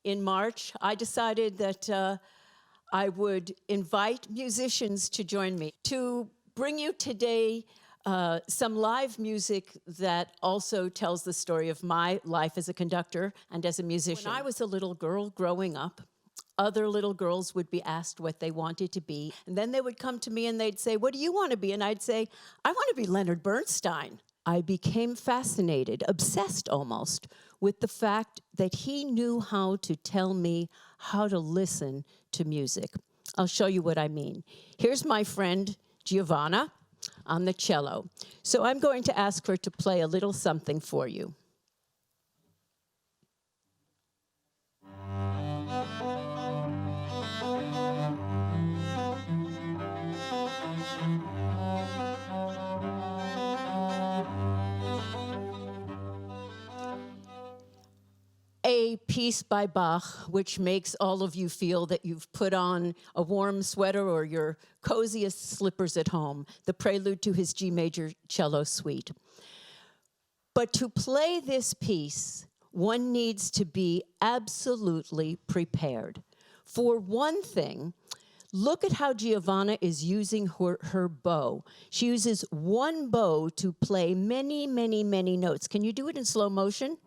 in March, I decided that I would invite musicians to join me to bring you today some live music that also tells the story of my life as a conductor and as a musician. When I was a little girl growing up, other little girls would be asked what they wanted to be, and then they would come to me and they'd say, "What do you want to be?" And I'd say, "I want to be Leonard Bernstein." I became fascinated, obsessed almost, with the fact that he knew how to tell me how to listen to music. I'll show you what I mean. Here's my friend Giovanna on the cello. So I'm going to ask her to play a little something for you. A piece by Bach which makes all of you feel that you've put on a warm sweater or your coziest slippers at home, the prelude to his G major cello suite. But to play this piece, one needs to be absolutely prepared. For one thing, look at how Giovanna is using her bow. She uses one bow to play many, many, many notes. Can you do it in slow motion?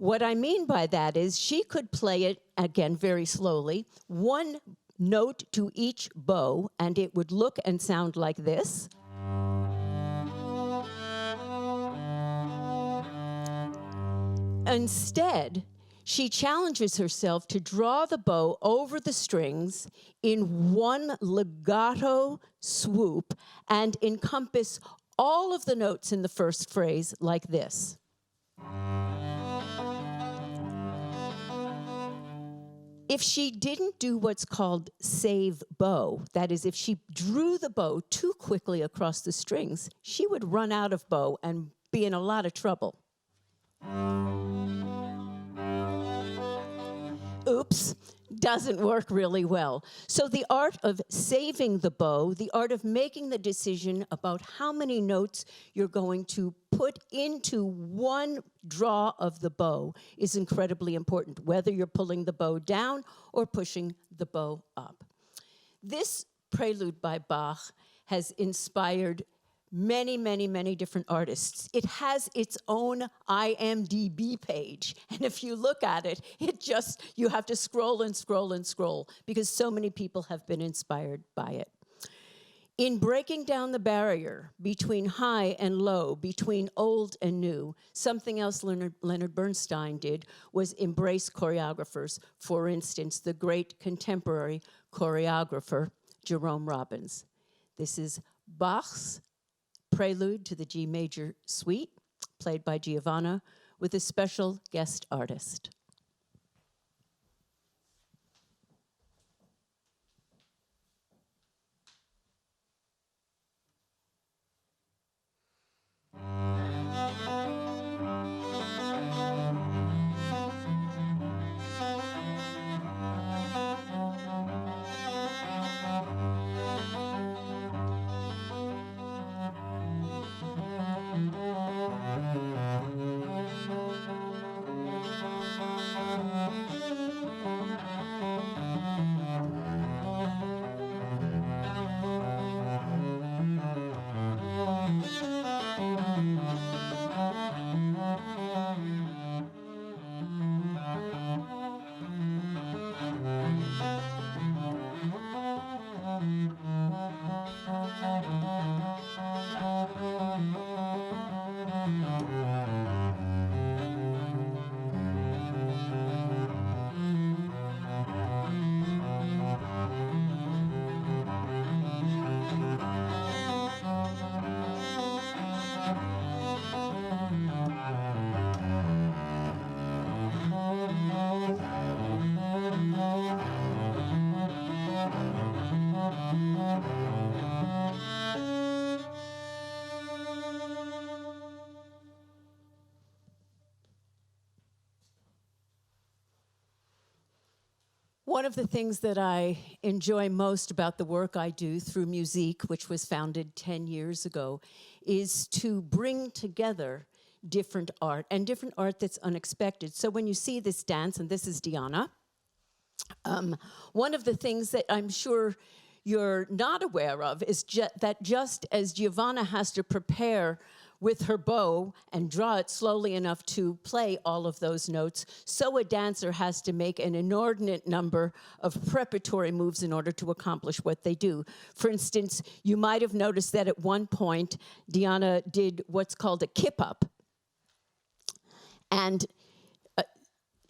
What I mean by that is she could play it, again, very slowly, one note to each bow, and it would look and sound like this. Instead, she challenges herself to draw the bow over the strings in one legato swoop and encompass all of the notes in the first phrase like this. If she didn't do what's called save bow, that is, if she drew the bow too quickly across the strings, she would run out of bow and be in a lot of trouble. Oops, doesn't work really well. So the art of saving the bow, the art of making the decision about how many notes you're going to put into one draw of the bow is incredibly important, whether you're pulling the bow down or pushing the bow up. This prelude by Bach has inspired many, many, many different artists. It has its own IMDb page, and if you look at it, you have to scroll and scroll and scroll because so many people have been inspired by it. In breaking down the barrier between high and low, between old and new, something else Leonard Bernstein did was embrace choreographers. For instance, the great contemporary choreographer, Jerome Robbins. This is Bach's Prelude to the G major suite, played by Giovanna, with a special guest artist. One of the things that I enjoy most about the work I do through MUSE, which was founded 10 years ago, is to bring together different art, and different art that's unexpected. So when you see this dance, and this is Diana, one of the things that I'm sure you're not aware of is that just as Giovanna has to prepare with her bow and draw it slowly enough to play all of those notes, so a dancer has to make an inordinate number of preparatory moves in order to accomplish what they do. For instance, you might have noticed that at one point, Diana did what's called a kip-up. And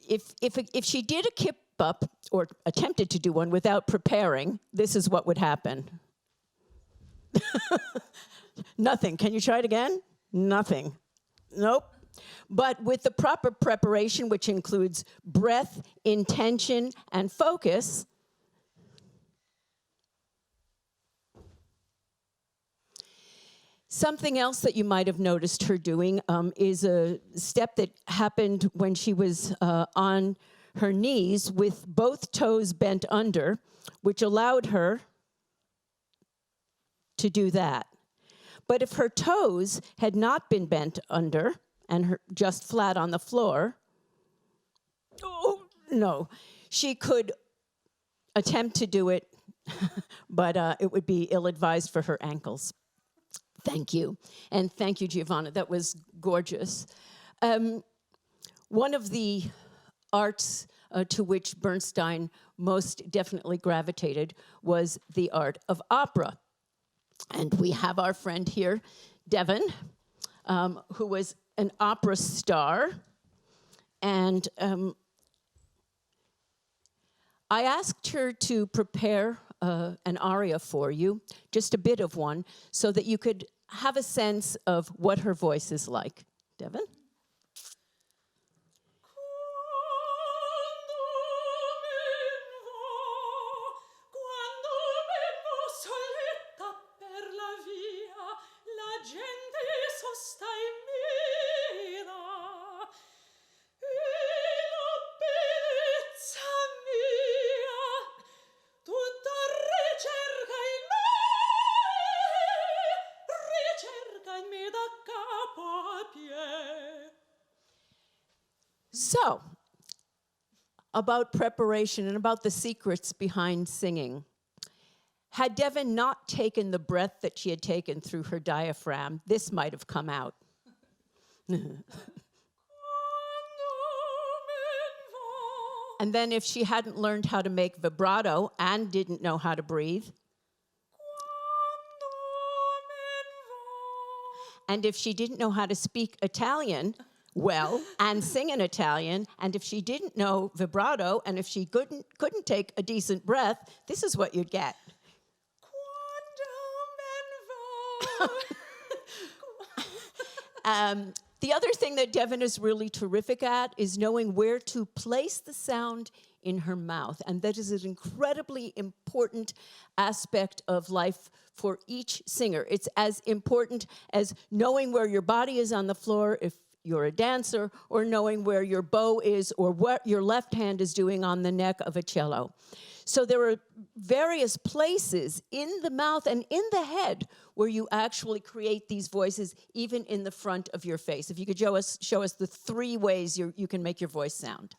if she did a kip-up, or attempted to do one without preparing, this is what would happen. Nothing. Can you try it again? Nothing. Nope. But with the proper preparation, which includes breath, intention, and focus, something else that you might have noticed her doing is a step that happened when she was on her knees with both toes bent under, which allowed her to do that. But if her toes had not been bent under and just flat on the floor, oh, no, she could attempt to do it, but it would be ill-advised for her ankles. Thank you. And thank you, Giovanna. That was gorgeous. One of the arts to which Bernstein most definitely gravitated was the art of opera. And we have our friend here, Devon, who was an opera star. And I asked her to prepare an aria for you, just a bit of one, so that you could have a sense of what her voice is like. Devon? So, about preparation and about the secrets behind singing. Had Devon not taken the breath that she had taken through her diaphragm, this might have come out. And then if she hadn't learned how to make vibrato and didn't know how to breathe, and if she didn't know how to speak Italian well and sing in Italian, and if she didn't know vibrato, and if she couldn't take a decent breath, this is what you'd get. The other thing that Devon is really terrific at is knowing where to place the sound in her mouth. And that is an incredibly important aspect of life for each singer. It's as important as knowing where your body is on the floor if you're a dancer, or knowing where your bow is or what your left hand is doing on the neck of a cello. So there are various places in the mouth and in the head where you actually create these voices, even in the front of your face. If you could show us the 3 ways you can make your voice sound.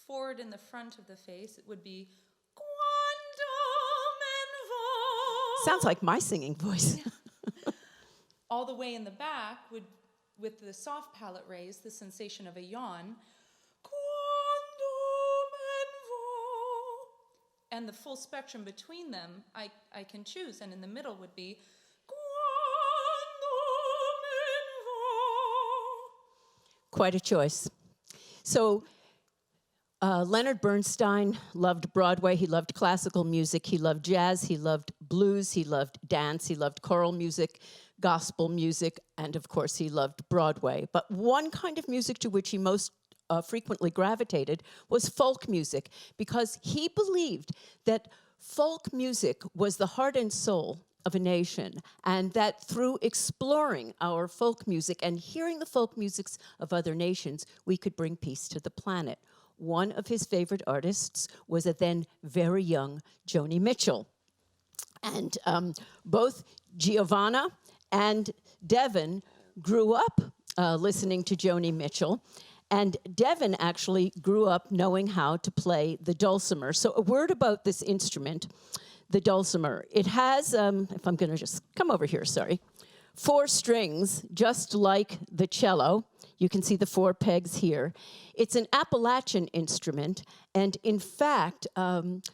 Forward in the front of the face, it would be quando me vo. Sounds like my singing voice. All the way in the back would, with the soft palate raised, the sensation of a yawn. Quando me vo. And the full spectrum between them, I can choose, and in the middle would be quando me vo. Quite a choice. So Leonard Bernstein loved Broadway. He loved classical music. He loved jazz. He loved blues. He loved dance. He loved choral music, gospel music, and of course he loved Broadway. But one kind of music to which he most frequently gravitated was folk music, because he believed that folk music was the heart and soul of a nation, and that through exploring our folk music and hearing the folk musics of other nations, we could bring peace to the planet. One of his favorite artists was a then very young Joni Mitchell. And both Giovanna and Devon grew up listening to Joni Mitchell. And Devin actually grew up knowing how to play the dulcimer. So a word about this instrument, the dulcimer. It has, if I'm going to just come over here, sorry, 4 strings, just like the cello. You can see the 4 pegs here. It's an Appalachian instrument, and in fact,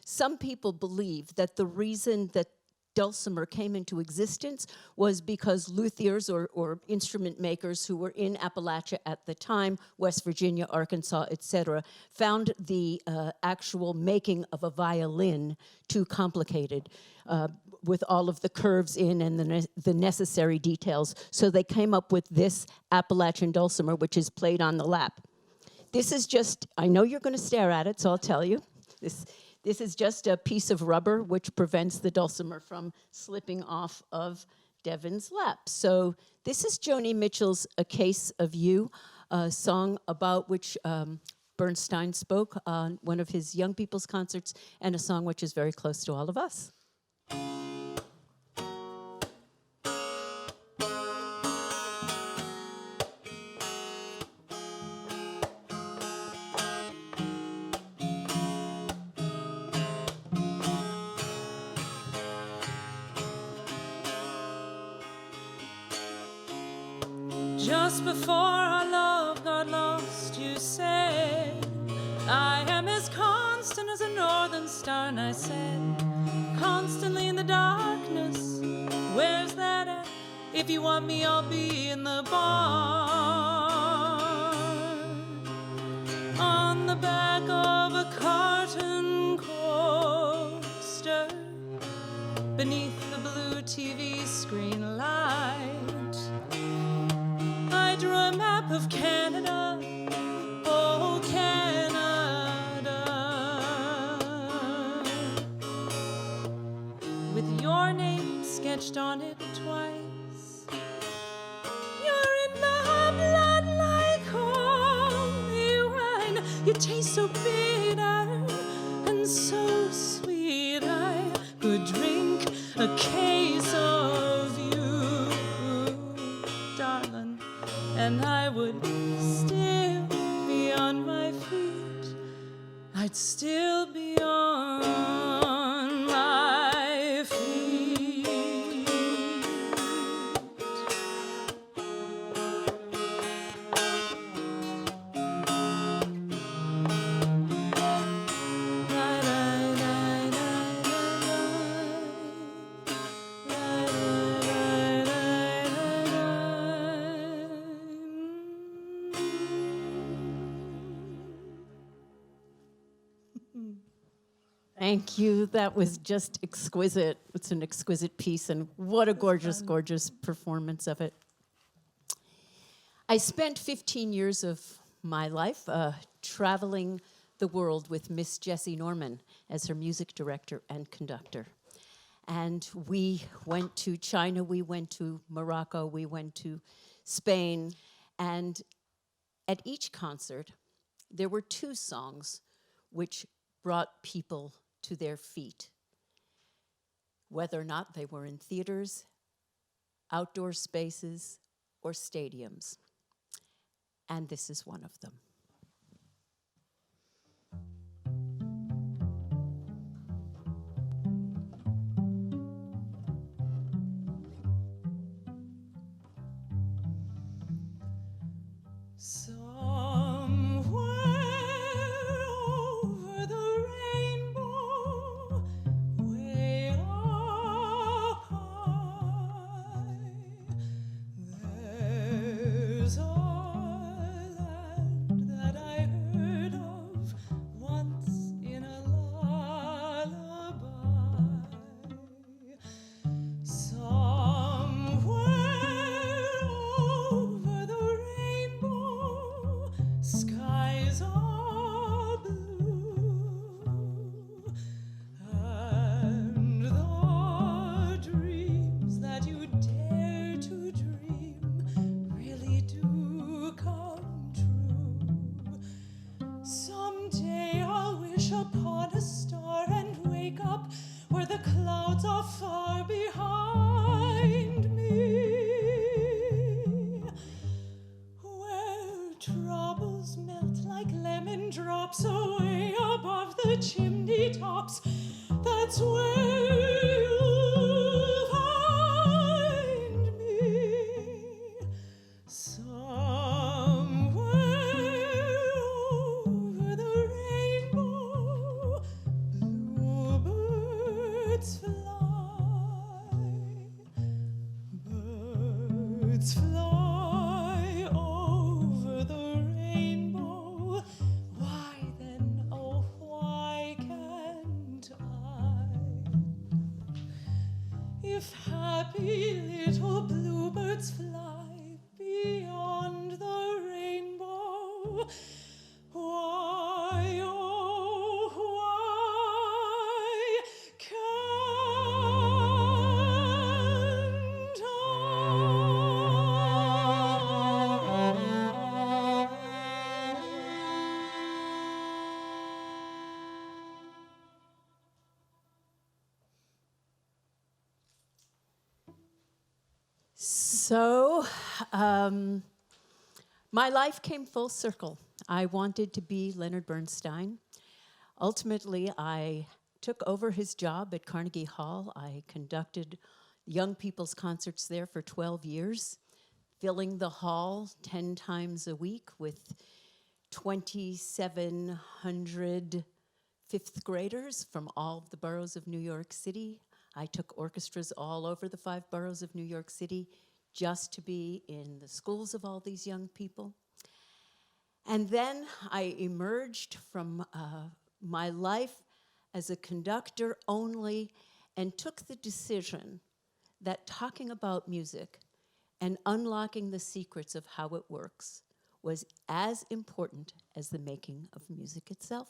some people believe that the reason that dulcimer came into existence was because luthiers or instrument makers who were in Appalachia at the time, West Virginia, Arkansas, etc., found the actual making of a violin too complicated with all of the curves in and the necessary details. So they came up with this Appalachian dulcimer, which is played on the lap. This is just, I know you're going to stare at it, so I'll tell you. This is just a piece of rubber which prevents the dulcimer from slipping off of Devin's lap. So this is Joni Mitchell's A Case of You, a song about which Bernstein spoke on one of his young people's concerts, and a song which is very close to all of us. Just before our love got lost, you said, I am as constant as a northern star. And I said, constantly in the darkness, where's that at? If you want me, I'll be in the barn. On the back of a carton coaster, beneath the blue TV screen light, I drew a map of Canada, oh Canada, with your name sketched on it twice. You're in my blood like holy wine. You taste so bitter and so sweet. I could drink a case of you, darling, and I would still be on my feet. I'd still be on my feet. Thank you. That was just exquisite. It's an exquisite piece, and what a gorgeous, gorgeous performance of it. I spent 15 years of my life traveling the world with Miss Jessie Norman as her music director and conductor. And we went to China, we went to Morocco, we went to Spain, and at each concert, there were 2 songs which brought people to their feet, whether or not they were in theaters, outdoor spaces, or stadiums. And this is one of them. Troubles melt like lemon drops away above the chimney tops. That's where you'll find me. Somewhere over the rainbow, bluebirds fly. Birds fly over the rainbow. Why then, oh, why can't I? If happy little bluebirds fly beyond the rainbow, why, oh, why can't So, my life came full circle. I wanted to be Leonard Bernstein. Ultimately, I took over his job at Carnegie Hall. I conducted young people's concerts there for 12 years, filling the hall 10 times a week with 2,700 fifth graders from all of the boroughs of New York City. I took orchestras all over the 5 boroughs of New York City just to be in the schools of all these young people. And then I emerged from my life as a conductor only and took the decision that talking about music and unlocking the secrets of how it works was as important as the making of music itself.